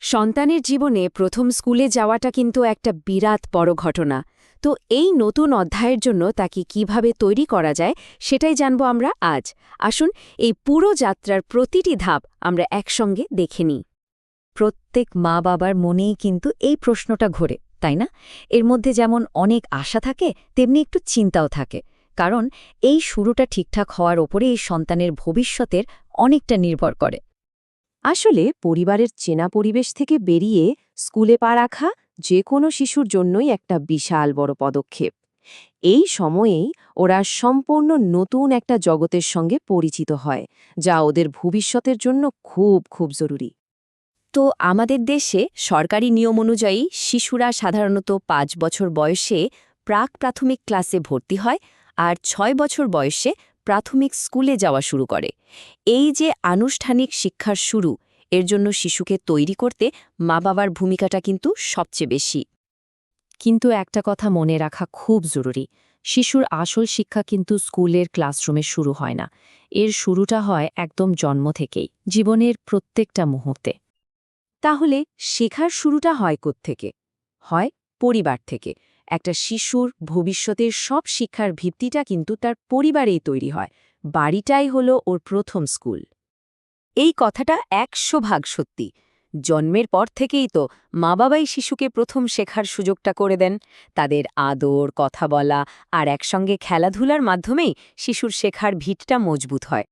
সন্তানের জীবনে প্রথম স্কুলে যাওয়াটা কিন্তু একটা বিরাট বড় ঘটনা। তো এই নতুন অধ্যায়ের জন্য তাকে কিভাবে তৈরি করা যায় সেটাই জানব আমরা আজ। আসুন এই পুরো যাত্রার প্রতিটি ধাপ আমরা একসঙ্গে দেখে নিই। প্রত্যেক মা বাবার মনেই কিন্তু এই প্রশ্নটা ঘোরে, তাই না? এর মধ্যে যেমন অনেক আশা থাকে, তেমনি একটু চিন্তাও থাকে। কারণ এই শুরুটা ঠিকঠাক হওয়ার ওপরে এই সন্তানের ভবিষ্যতের অনেকটা নির্ভর করে। আসলে পরিবারের চেনা পরিবেশ থেকে বেরিয়ে স্কুলে পা রাখা যে কোনো শিশুর জন্যই একটা বিশাল বড় পদক্ষেপ। এই সময়েই ওরা সম্পূর্ণ নতুন একটা জগতের সঙ্গে পরিচিত হয়, যা ওদের ভবিষ্যতের জন্য খুব খুব জরুরি। তো আমাদের দেশে সরকারি নিয়ম অনুযায়ী শিশুরা সাধারণত ৫ বছর বয়সে প্রাক প্রাথমিক ক্লাসে ভর্তি হয় আর ৬ বছর বয়সে প্রাথমিক স্কুলে যাওয়া শুরু করে। এই যে আনুষ্ঠানিক শিক্ষার শুরু, এর জন্য শিশুকে তৈরি করতে মা বাবার ভূমিকাটা কিন্তু সবচেয়ে বেশি। কিন্তু একটা কথা মনে রাখা খুব জরুরি, শিশুর আসল শিক্ষা কিন্তু স্কুলের ক্লাসরুমে শুরু হয় না। এর শুরুটা হয় একদম জন্ম থেকেই, জীবনের প্রত্যেকটা মুহূর্তে। তাহলে শেখার শুরুটা হয় কোত্থেকে? হয় পরিবার থেকে। একটা শিশুর ভবিষ্যতের সব শিক্ষার ভিত্তিটা কিন্তু তার পরিবারেই তৈরি হয়। বাড়িটাই হলো ওর প্রথম স্কুল। এই কথাটা ১০০% সত্যি। জন্মের পর থেকেই তো মা বাবাই শিশুকে প্রথম শেখার সুযোগটা করে দেন। তাদের আদর, কথা বলা আর একসঙ্গে খেলাধুলার মাধ্যমেই শিশুর শেখার ভিতটা মজবুত হয়।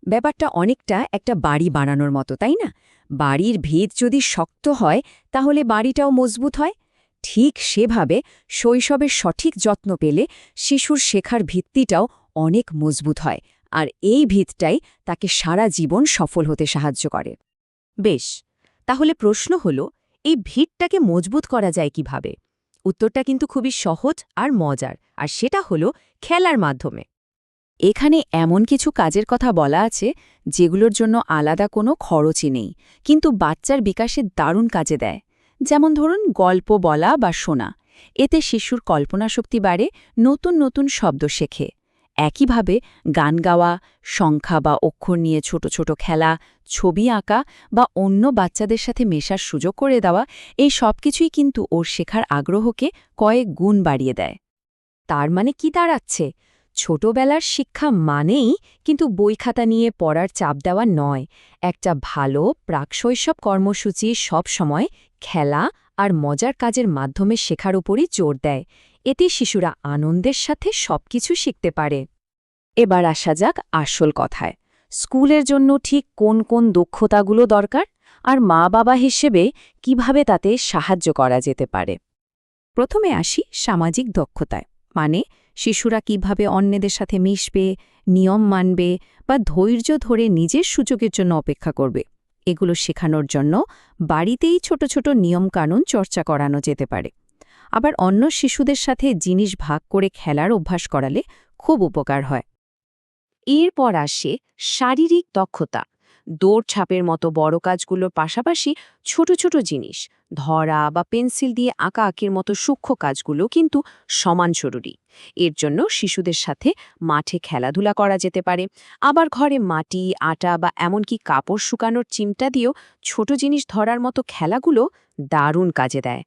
ব্যাপারটা অনেকটা একটা বাড়ি বানানোর মতো, তাই না? বাড়ির ভিত যদি শক্ত হয়, তাহলে বাড়িটাও মজবুত হয়। ঠিক সেভাবে শৈশবের সঠিক যত্ন পেলে শিশুর শেখার ভিত্তিটাও অনেক মজবুত হয়, আর এই ভিতটাই তাকে সারা জীবন সফল হতে সাহায্য করে। বেশ, তাহলে প্রশ্ন হল, এই ভিতটাকে মজবুত করা যায় কিভাবে? উত্তরটা কিন্তু খুবই সহজ আর মজার, আর সেটা হলো খেলার মাধ্যমে। এখানে এমন কিছু কাজের কথা বলা আছে যেগুলোর জন্য আলাদা কোনো খরচই নেই, কিন্তু বাচ্চার বিকাশে দারুণ কাজে দেয়। যেমন ধরুন গল্প বলা বা শোনা। এতে শিশুর কল্পনাশক্তি বাড়ে, নতুন নতুন শব্দ শেখে। একইভাবে গান গাওয়া, সংখ্যা বা অক্ষর নিয়ে ছোট ছোট খেলা, ছবি আঁকা বা অন্য বাচ্চাদের সাথে মেশার সুযোগ করে দেওয়া, এই সব কিছুই কিন্তু ওর শেখার আগ্রহকে কয়েক গুণ বাড়িয়ে দেয়। তার মানে কি দাঁড়াচ্ছে? ছোটবেলার শিক্ষা মানেই কিন্তু বই খাতা নিয়ে পড়ার চাপ দেওয়া নয়। একটা ভালো প্রাকশৈশব কর্মসূচি সব সময় খেলা আর মজার কাজের মাধ্যমে শেখার উপরই জোর দেয়। এতে শিশুরা আনন্দের সাথে সবকিছু শিখতে পারে। এবার আসা যাক আসল কথায়। স্কুলের জন্য ঠিক কোন কোন দক্ষতাগুলো দরকার, আর মা বাবা হিসেবে কিভাবে তাতে সাহায্য করা যেতে পারে? প্রথমে আসি সামাজিক দক্ষতায়, মানে শিশুরা কিভাবে অন্যদের সাথে মিশবে, নিয়ম মানবে বা ধৈর্য ধরে নিজের সুযোগের জন্য অপেক্ষা করবে। এগুলো শেখানোর জন্য বাড়িতেই ছোট ছোট নিয়মকানুন চর্চা করানো যেতে পারে। আবার অন্য শিশুদের সাথে জিনিস ভাগ করে খেলার অভ্যাস করালে খুব উপকার হয়। এরপর আসে শারীরিক দক্ষতা। দৌড়ঝাঁপের মতো বড় কাজগুলোর পাশাপাশি ছোট ছোট জিনিস ধরা বা পেন্সিল দিয়ে আঁকাআঁকির মতো সূক্ষ্ম কাজগুলো কিন্তু সমান জরুরি। এর জন্য শিশুদের সাথে মাঠে খেলাধুলা করা যেতে পারে। আবার ঘরে মাটি, আটা বা এমনকি কাপড় শুকানোর চিমটা দিয়েও ছোট জিনিস ধরার মতো খেলাগুলো দারুণ কাজে দেয়।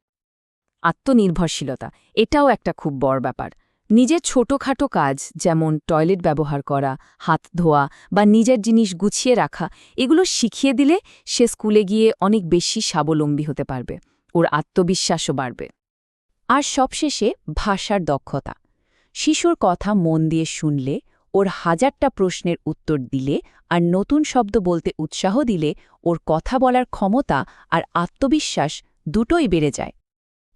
আত্মনির্ভরশীলতা, এটাও একটা খুব বড় ব্যাপার। নিজের ছোটখাটো কাজ যেমন টয়লেট ব্যবহার করা, হাত ধোয়া বা নিজের জিনিস গুছিয়ে রাখা, এগুলো শিখিয়ে দিলে সে স্কুলে গিয়ে অনেক বেশি স্বাবলম্বী হতে পারবে। ওর আত্মবিশ্বাসও বাড়বে। আর সবশেষে ভাষার দক্ষতা। শিশুর কথা মন দিয়ে শুনলে, ওর হাজারটা প্রশ্নের উত্তর দিলে আর নতুন শব্দ বলতে উৎসাহ দিলে ওর কথা বলার ক্ষমতা আর আত্মবিশ্বাস দুটোই বেড়ে যায়।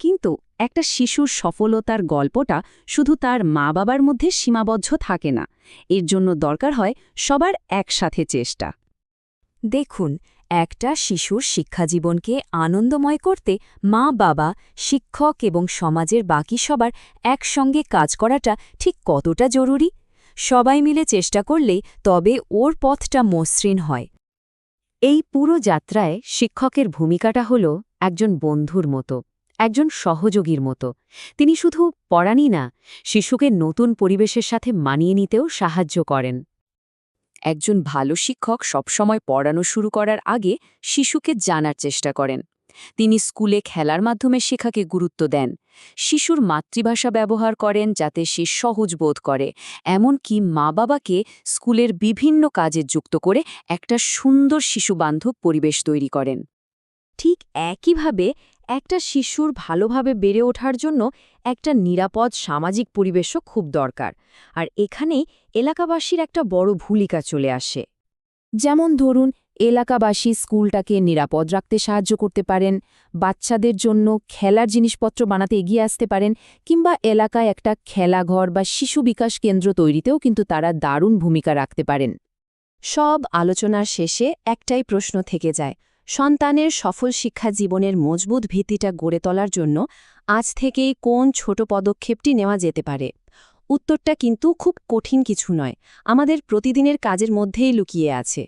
কিন্তু একটা শিশুর সফলতার গল্পটা শুধু তার মা বাবার মধ্যে সীমাবদ্ধ থাকে না, এর জন্য দরকার হয় সবার একসাথে চেষ্টা। দেখুন, একটা শিশুর শিক্ষাজীবনকে আনন্দময় করতে মা বাবা, শিক্ষক এবং সমাজের বাকি সবার একসঙ্গে কাজ করাটা ঠিক কতটা জরুরি। সবাই মিলে চেষ্টা করলেই তবে ওর পথটা মসৃণ হয়। এই পুরো যাত্রায় শিক্ষকের ভূমিকাটা হল একজন বন্ধুর মতো, একজন সহযোগীর মতো। তিনি শুধু পড়ানই না, শিশুকে নতুন পরিবেশের সাথে মানিয়ে নিতেও সাহায্য করেন। একজন ভালো শিক্ষক সবসময় পড়ানো শুরু করার আগে শিশুকে জানার চেষ্টা করেন। তিনি স্কুলে খেলার মাধ্যমে শেখাকে গুরুত্ব দেন, শিশুর মাতৃভাষা ব্যবহার করেন যাতে সে সহজ বোধ করে, এমনকি মা-বাবাকে স্কুলের বিভিন্ন কাজে যুক্ত করে একটা সুন্দর শিশুবান্ধব পরিবেশ তৈরি করেন। ঠিক একইভাবে একটা শিশুর ভালোভাবে বেড়ে ওঠার জন্য একটা নিরাপদ সামাজিক পরিবেশও খুব দরকার, আর এখানেই এলাকাবাসীর একটা বড় ভূমিকা চলে আসে। যেমন ধরুন, এলাকাবাসী স্কুলটাকে নিরাপদ রাখতে সাহায্য করতে পারেন, বাচ্চাদের জন্য খেলার জিনিসপত্র বানাতে এগিয়ে আসতে পারেন, কিংবা এলাকায় একটা খেলাঘর বা শিশু বিকাশ কেন্দ্র তৈরিতেও কিন্তু তারা দারুণ ভূমিকা রাখতে পারেন। সব আলোচনার শেষে একটাই প্রশ্ন থেকে যায়, সন্তানের সফল শিক্ষা জীবনের মজবুত ভিত্তিটা গড়ে তোলার জন্য আজ থেকেই কোন ছোট পদক্ষেপটি নেওয়া যেতে পারে? উত্তরটা কিন্তু খুব কঠিন কিছু নয়, আমাদের প্রতিদিনের কাজের মধ্যেই লুকিয়ে আছে।